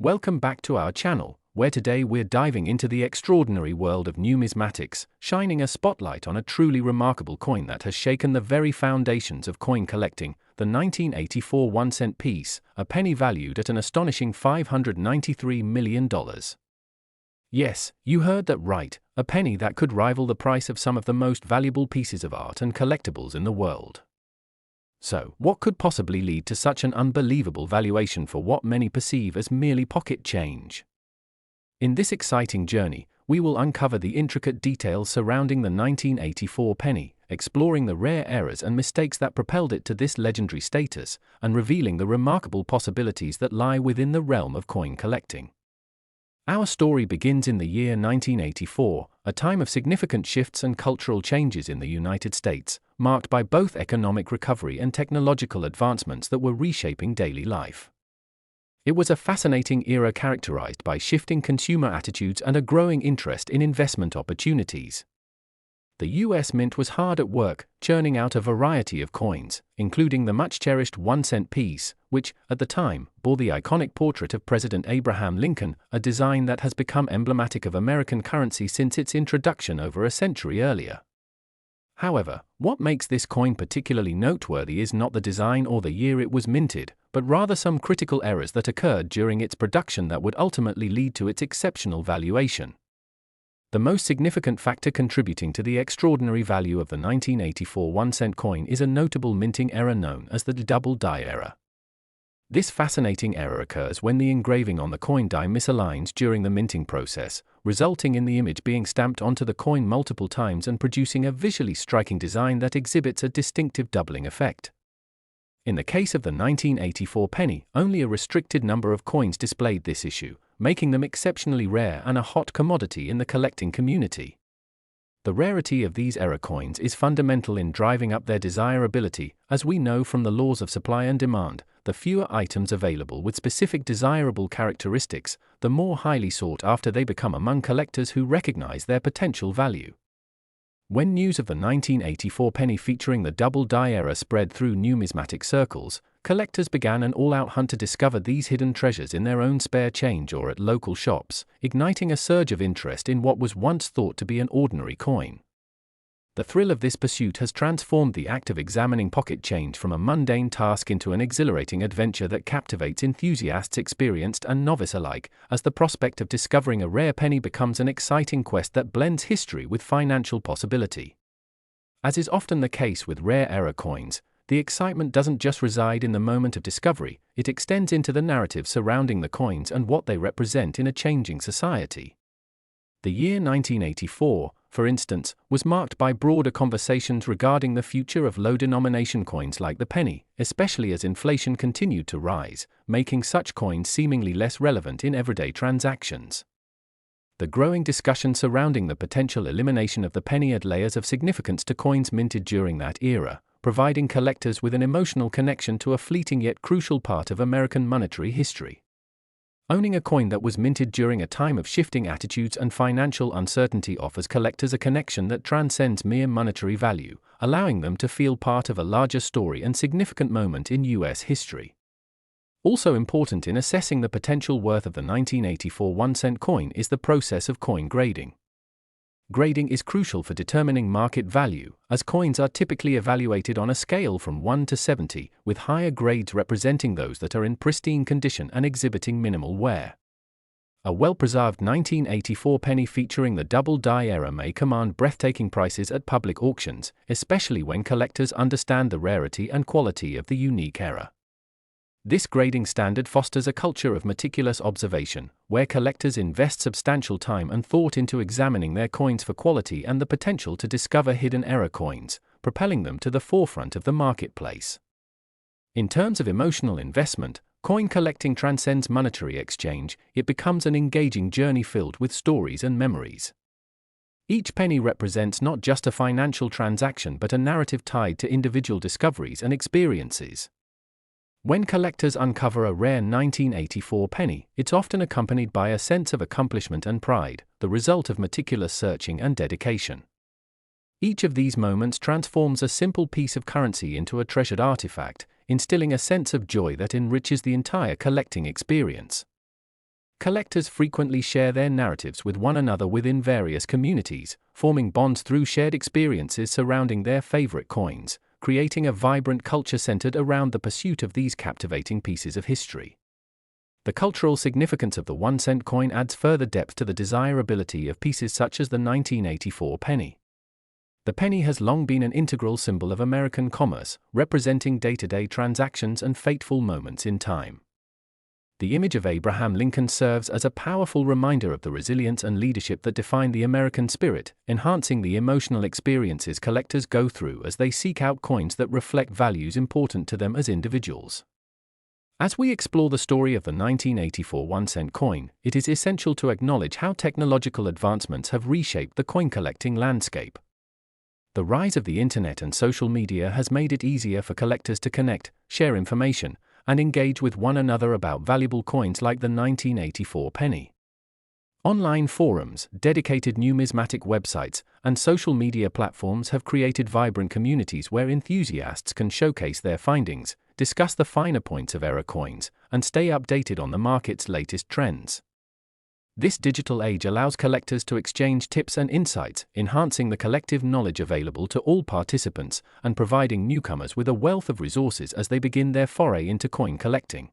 Welcome back to our channel, where today we're diving into the extraordinary world of numismatics, shining a spotlight on a truly remarkable coin that has shaken the very foundations of coin collecting, the 1984 1-cent piece, a penny valued at an astonishing $593 million. Yes, you heard that right, a penny that could rival the price of some of the most valuable pieces of art and collectibles in the world. So, what could possibly lead to such an unbelievable valuation for what many perceive as merely pocket change? In this exciting journey, we will uncover the intricate details surrounding the 1984 penny, exploring the rare errors and mistakes that propelled it to this legendary status, and revealing the remarkable possibilities that lie within the realm of coin collecting. Our story begins in the year 1984, a time of significant shifts and cultural changes in the United States, marked by both economic recovery and technological advancements that were reshaping daily life. It was a fascinating era characterized by shifting consumer attitudes and a growing interest in investment opportunities. The US Mint was hard at work, churning out a variety of coins, including the much-cherished 1-cent piece, which, at the time, bore the iconic portrait of President Abraham Lincoln, a design that has become emblematic of American currency since its introduction over a century earlier. However, what makes this coin particularly noteworthy is not the design or the year it was minted, but rather some critical errors that occurred during its production that would ultimately lead to its exceptional valuation. The most significant factor contributing to the extraordinary value of the 1984 1-cent coin is a notable minting error known as the double die error. This fascinating error occurs when the engraving on the coin die misaligns during the minting process, resulting in the image being stamped onto the coin multiple times and producing a visually striking design that exhibits a distinctive doubling effect. In the case of the 1984 penny, only a restricted number of coins displayed this issue, making them exceptionally rare and a hot commodity in the collecting community. The rarity of these error coins is fundamental in driving up their desirability, as we know from the laws of supply and demand. The fewer items available with specific desirable characteristics, the more highly sought after they become among collectors who recognize their potential value. When news of the 1984 penny featuring the double die error spread through numismatic circles, collectors began an all-out hunt to discover these hidden treasures in their own spare change or at local shops, igniting a surge of interest in what was once thought to be an ordinary coin. The thrill of this pursuit has transformed the act of examining pocket change from a mundane task into an exhilarating adventure that captivates enthusiasts experienced and novice alike, as the prospect of discovering a rare penny becomes an exciting quest that blends history with financial possibility. As is often the case with rare error coins, the excitement doesn't just reside in the moment of discovery, it extends into the narrative surrounding the coins and what they represent in a changing society. The year 1984, for instance, was marked by broader conversations regarding the future of low-denomination coins like the penny, especially as inflation continued to rise, making such coins seemingly less relevant in everyday transactions. The growing discussion surrounding the potential elimination of the penny added layers of significance to coins minted during that era, providing collectors with an emotional connection to a fleeting yet crucial part of American monetary history. Owning a coin that was minted during a time of shifting attitudes and financial uncertainty offers collectors a connection that transcends mere monetary value, allowing them to feel part of a larger story and significant moment in U.S. history. Also important in assessing the potential worth of the 1984 1-cent coin is the process of coin grading. Grading is crucial for determining market value, as coins are typically evaluated on a scale from 1 to 70, with higher grades representing those that are in pristine condition and exhibiting minimal wear. A well-preserved 1984 penny featuring the double die error may command breathtaking prices at public auctions, especially when collectors understand the rarity and quality of the unique error. This grading standard fosters a culture of meticulous observation, where collectors invest substantial time and thought into examining their coins for quality and the potential to discover hidden error coins, propelling them to the forefront of the marketplace. In terms of emotional investment, coin collecting transcends monetary exchange. It becomes an engaging journey filled with stories and memories. Each penny represents not just a financial transaction but a narrative tied to individual discoveries and experiences. When collectors uncover a rare 1984 penny, it's often accompanied by a sense of accomplishment and pride, the result of meticulous searching and dedication. Each of these moments transforms a simple piece of currency into a treasured artifact, instilling a sense of joy that enriches the entire collecting experience. Collectors frequently share their narratives with one another within various communities, forming bonds through shared experiences surrounding their favorite coins, creating a vibrant culture centered around the pursuit of these captivating pieces of history. The cultural significance of the 1-cent coin adds further depth to the desirability of pieces such as the 1984 penny. The penny has long been an integral symbol of American commerce, representing day-to-day transactions and fateful moments in time. The image of Abraham Lincoln serves as a powerful reminder of the resilience and leadership that define the American spirit, enhancing the emotional experiences collectors go through as they seek out coins that reflect values important to them as individuals. As we explore the story of the 1984 1-cent coin, it is essential to acknowledge how technological advancements have reshaped the coin collecting landscape. The rise of the internet and social media has made it easier for collectors to connect, share information, and engage with one another about valuable coins like the 1984 penny. Online forums, dedicated numismatic websites, and social media platforms have created vibrant communities where enthusiasts can showcase their findings, discuss the finer points of era coins, and stay updated on the market's latest trends. This digital age allows collectors to exchange tips and insights, enhancing the collective knowledge available to all participants and providing newcomers with a wealth of resources as they begin their foray into coin collecting.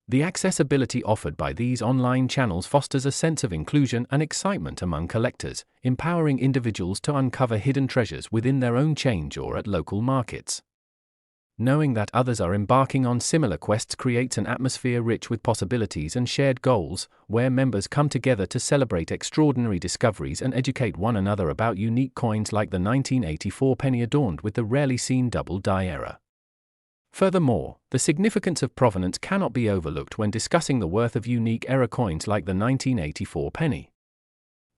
The accessibility offered by these online channels fosters a sense of inclusion and excitement among collectors, empowering individuals to uncover hidden treasures within their own change or at local markets. Knowing that others are embarking on similar quests creates an atmosphere rich with possibilities and shared goals, where members come together to celebrate extraordinary discoveries and educate one another about unique coins like the 1984 penny adorned with the rarely seen double-die era. Furthermore, the significance of provenance cannot be overlooked when discussing the worth of unique era coins like the 1984 penny.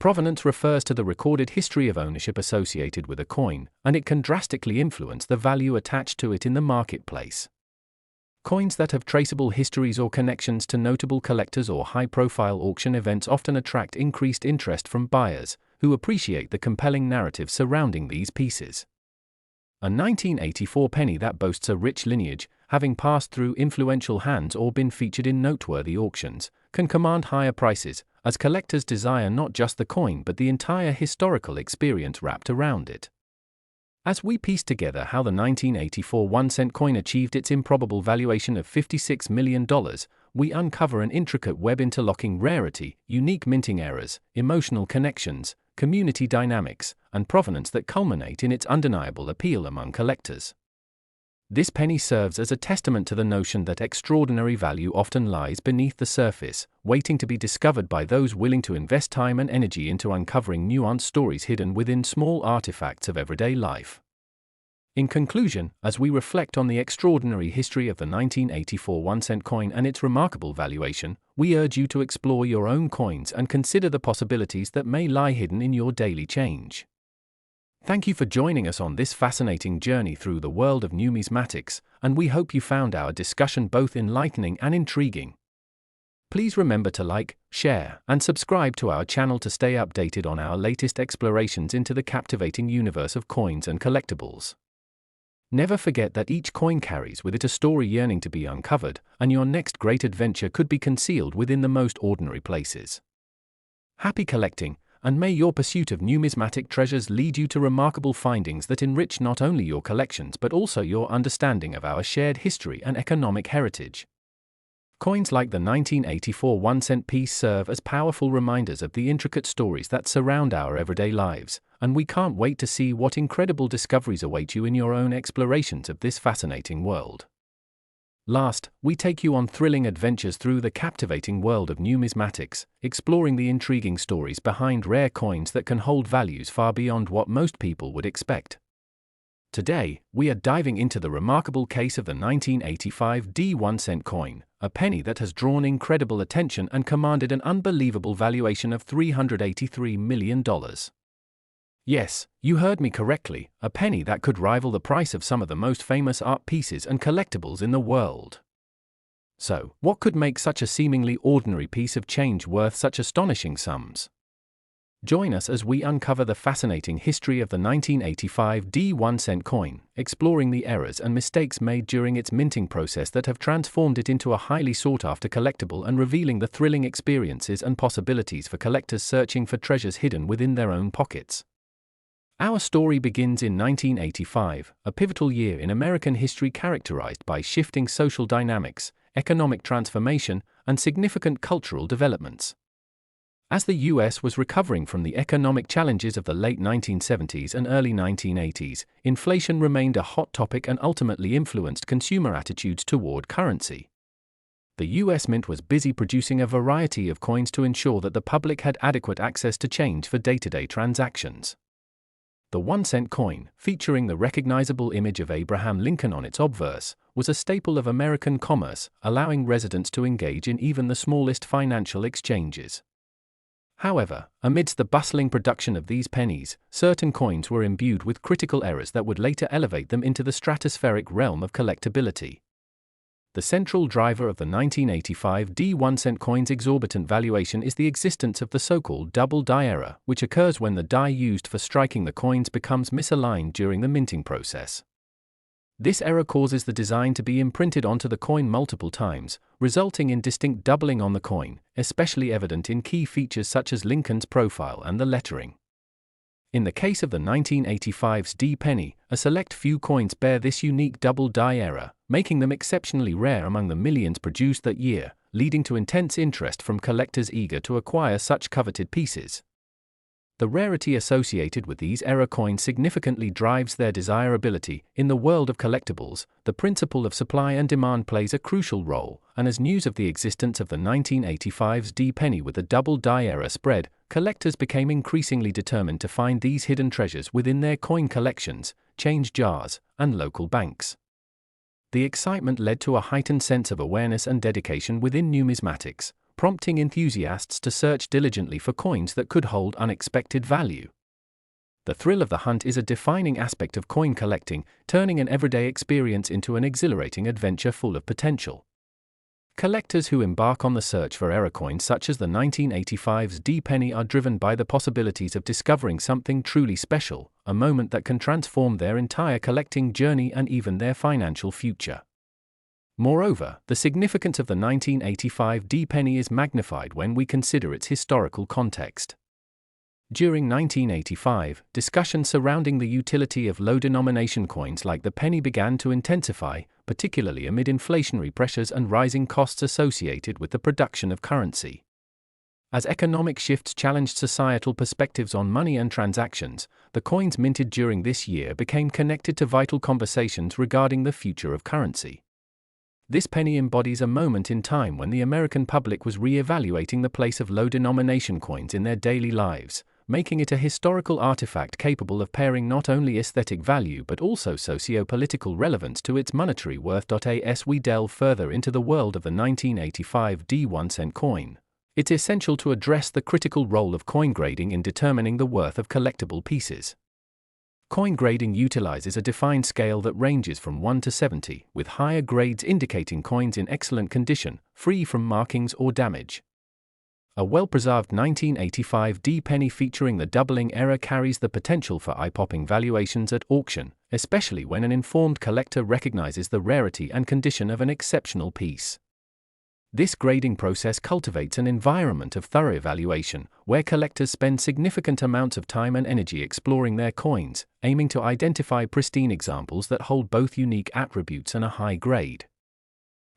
Provenance refers to the recorded history of ownership associated with a coin, and it can drastically influence the value attached to it in the marketplace. Coins that have traceable histories or connections to notable collectors or high-profile auction events often attract increased interest from buyers, who appreciate the compelling narrative surrounding these pieces. A 1984 penny that boasts a rich lineage, having passed through influential hands or been featured in noteworthy auctions, can command higher prices, as collectors desire not just the coin but the entire historical experience wrapped around it. As we piece together how the 1984 1-cent coin achieved its improbable valuation of $56 million, we uncover an intricate web interlocking rarity, unique minting eras, emotional connections, community dynamics, and provenance that culminate in its undeniable appeal among collectors. This penny serves as a testament to the notion that extraordinary value often lies beneath the surface, waiting to be discovered by those willing to invest time and energy into uncovering nuanced stories hidden within small artifacts of everyday life. In conclusion, as we reflect on the extraordinary history of the 1984 1-cent coin and its remarkable valuation, we urge you to explore your own coins and consider the possibilities that may lie hidden in your daily change. Thank you for joining us on this fascinating journey through the world of numismatics, and we hope you found our discussion both enlightening and intriguing. Please remember to like, share, and subscribe to our channel to stay updated on our latest explorations into the captivating universe of coins and collectibles. Never forget that each coin carries with it a story yearning to be uncovered, and your next great adventure could be concealed within the most ordinary places. Happy collecting, and may your pursuit of numismatic treasures lead you to remarkable findings that enrich not only your collections but also your understanding of our shared history and economic heritage. Coins like the 1984 1-cent piece serve as powerful reminders of the intricate stories that surround our everyday lives, and we can't wait to see what incredible discoveries await you in your own explorations of this fascinating world. Last, we take you on thrilling adventures through the captivating world of numismatics, exploring the intriguing stories behind rare coins that can hold values far beyond what most people would expect. Today, we are diving into the remarkable case of the 1985 1-cent coin, a penny that has drawn incredible attention and commanded an unbelievable valuation of $383 million. Yes, you heard me correctly, a penny that could rival the price of some of the most famous art pieces and collectibles in the world. So, what could make such a seemingly ordinary piece of change worth such astonishing sums? Join us as we uncover the fascinating history of the 1985 1-cent coin, exploring the errors and mistakes made during its minting process that have transformed it into a highly sought-after collectible and revealing the thrilling experiences and possibilities for collectors searching for treasures hidden within their own pockets. Our story begins in 1985, a pivotal year in American history characterized by shifting social dynamics, economic transformation, and significant cultural developments. As the US was recovering from the economic challenges of the late 1970s and early 1980s, inflation remained a hot topic and ultimately influenced consumer attitudes toward currency. The US Mint was busy producing a variety of coins to ensure that the public had adequate access to change for day-to-day transactions. The 1-cent coin, featuring the recognizable image of Abraham Lincoln on its obverse, was a staple of American commerce, allowing residents to engage in even the smallest financial exchanges. However, amidst the bustling production of these pennies, certain coins were imbued with critical errors that would later elevate them into the stratospheric realm of collectability. The central driver of the 1985 1-cent coin's exorbitant valuation is the existence of the so-called double die error, which occurs when the die used for striking the coins becomes misaligned during the minting process. This error causes the design to be imprinted onto the coin multiple times, resulting in distinct doubling on the coin, especially evident in key features such as Lincoln's profile and the lettering. In the case of the 1985's D penny, a select few coins bear this unique double die error, making them exceptionally rare among the millions produced that year, leading to intense interest from collectors eager to acquire such coveted pieces. The rarity associated with these error coins significantly drives their desirability. In the world of collectibles, the principle of supply and demand plays a crucial role, and as news of the existence of the 1985's D penny with a double die error spread, collectors became increasingly determined to find these hidden treasures within their coin collections, change jars, and local banks. The excitement led to a heightened sense of awareness and dedication within numismatics, prompting enthusiasts to search diligently for coins that could hold unexpected value. The thrill of the hunt is a defining aspect of coin collecting, turning an everyday experience into an exhilarating adventure full of potential. Collectors who embark on the search for error coins such as the 1985's D penny are driven by the possibilities of discovering something truly special, a moment that can transform their entire collecting journey and even their financial future. Moreover, the significance of the 1985 D penny is magnified when we consider its historical context. During 1985, discussion surrounding the utility of low-denomination coins like the penny began to intensify, particularly amid inflationary pressures and rising costs associated with the production of currency. As economic shifts challenged societal perspectives on money and transactions, the coins minted during this year became connected to vital conversations regarding the future of currency. This penny embodies a moment in time when the American public was re-evaluating the place of low-denomination coins in their daily lives, making it a historical artifact capable of pairing not only aesthetic value but also socio-political relevance to its monetary worth. As we delve further into the world of the 1985 1-cent coin, it's essential to address the critical role of coin grading in determining the worth of collectible pieces. Coin grading utilizes a defined scale that ranges from 1 to 70, with higher grades indicating coins in excellent condition, free from markings or damage. A well-preserved 1985 D penny featuring the doubling error carries the potential for eye-popping valuations at auction, especially when an informed collector recognizes the rarity and condition of an exceptional piece. This grading process cultivates an environment of thorough evaluation, where collectors spend significant amounts of time and energy exploring their coins, aiming to identify pristine examples that hold both unique attributes and a high grade.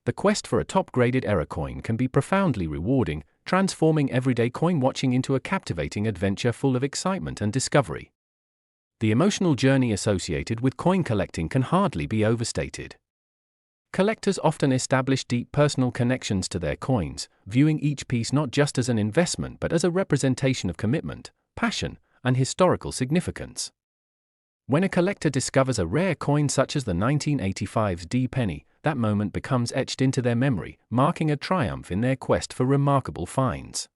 The quest for a top-graded error coin can be profoundly rewarding, transforming everyday coin watching into a captivating adventure full of excitement and discovery. The emotional journey associated with coin collecting can hardly be overstated. Collectors often establish deep personal connections to their coins, viewing each piece not just as an investment but as a representation of commitment, passion, and historical significance. When a collector discovers a rare coin such as the 1985's D penny, that moment becomes etched into their memory, marking a triumph in their quest for remarkable finds.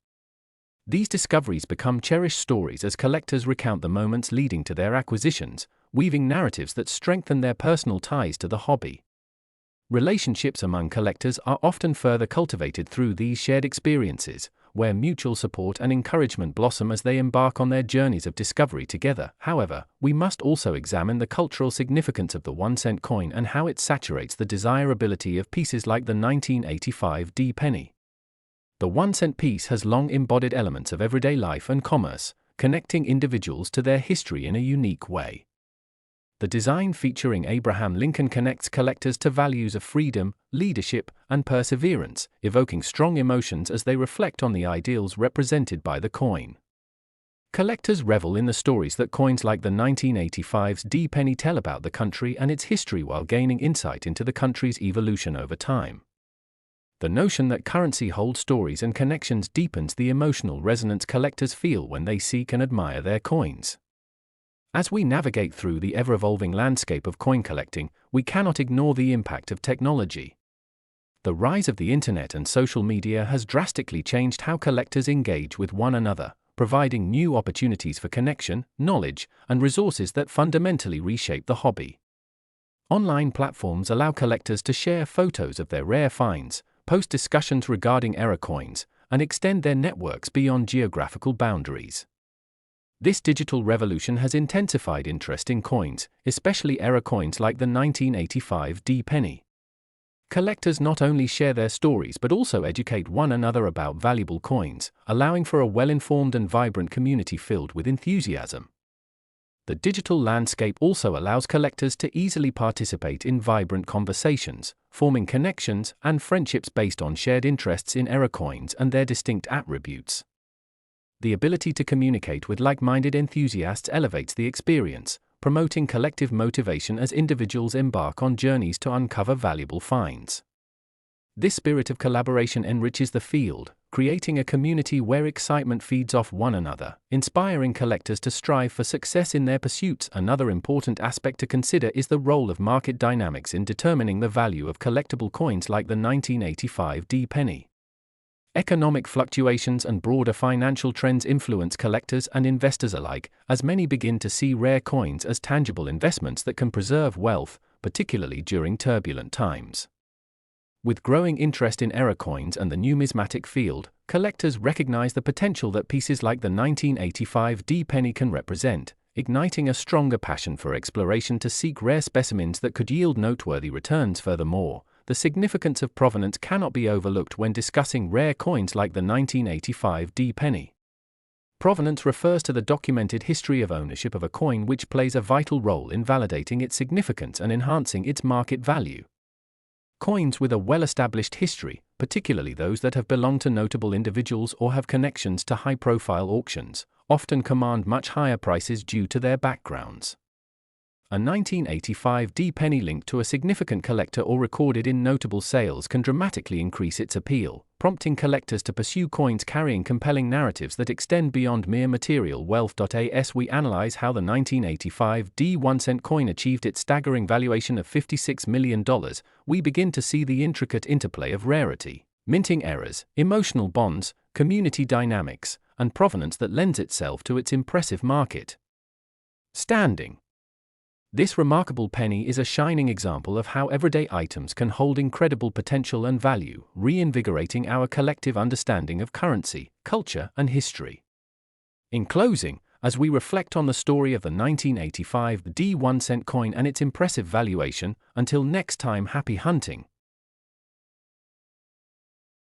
These discoveries become cherished stories as collectors recount the moments leading to their acquisitions, weaving narratives that strengthen their personal ties to the hobby. Relationships among collectors are often further cultivated through these shared experiences, where mutual support and encouragement blossom as they embark on their journeys of discovery together. However, we must also examine the cultural significance of the 1-cent coin and how it saturates the desirability of pieces like the 1985 D penny. The 1-cent piece has long embodied elements of everyday life and commerce, connecting individuals to their history in a unique way. The design featuring Abraham Lincoln connects collectors to values of freedom, leadership, and perseverance, evoking strong emotions as they reflect on the ideals represented by the coin. Collectors revel in the stories that coins like the 1985's D penny tell about the country and its history while gaining insight into the country's evolution over time. The notion that currency holds stories and connections deepens the emotional resonance collectors feel when they seek and admire their coins. As we navigate through the ever-evolving landscape of coin collecting, we cannot ignore the impact of technology. The rise of the internet and social media has drastically changed how collectors engage with one another, providing new opportunities for connection, knowledge, and resources that fundamentally reshape the hobby. Online platforms allow collectors to share photos of their rare finds, post discussions regarding error coins, and extend their networks beyond geographical boundaries. This digital revolution has intensified interest in coins, especially error coins like the 1985 D penny. Collectors not only share their stories but also educate one another about valuable coins, allowing for a well-informed and vibrant community filled with enthusiasm. The digital landscape also allows collectors to easily participate in vibrant conversations, forming connections and friendships based on shared interests in error coins and their distinct attributes. The ability to communicate with like-minded enthusiasts elevates the experience, promoting collective motivation as individuals embark on journeys to uncover valuable finds. This spirit of collaboration enriches the field, creating a community where excitement feeds off one another, inspiring collectors to strive for success in their pursuits. Another important aspect to consider is the role of market dynamics in determining the value of collectible coins like the 1985 D penny. Economic fluctuations and broader financial trends influence collectors and investors alike, as many begin to see rare coins as tangible investments that can preserve wealth, particularly during turbulent times. With growing interest in error coins and the numismatic field, collectors recognize the potential that pieces like the 1985 D penny can represent, igniting a stronger passion for exploration to seek rare specimens that could yield noteworthy returns. Furthermore, the significance of provenance cannot be overlooked when discussing rare coins like the 1985 D penny. Provenance refers to the documented history of ownership of a coin, which plays a vital role in validating its significance and enhancing its market value. Coins with a well-established history, particularly those that have belonged to notable individuals or have connections to high-profile auctions, often command much higher prices due to their backgrounds. A 1985 D penny linked to a significant collector or recorded in notable sales can dramatically increase its appeal, prompting collectors to pursue coins carrying compelling narratives that extend beyond mere material wealth. As we analyze how the 1985 D 1-cent coin achieved its staggering valuation of $56 million, we begin to see the intricate interplay of rarity, minting errors, emotional bonds, community dynamics, and provenance that lends itself to its impressive market standing. This remarkable penny is a shining example of how everyday items can hold incredible potential and value, reinvigorating our collective understanding of currency, culture, and history. In closing, as we reflect on the story of the 1985 D 1-cent coin and its impressive valuation, until next time, happy hunting.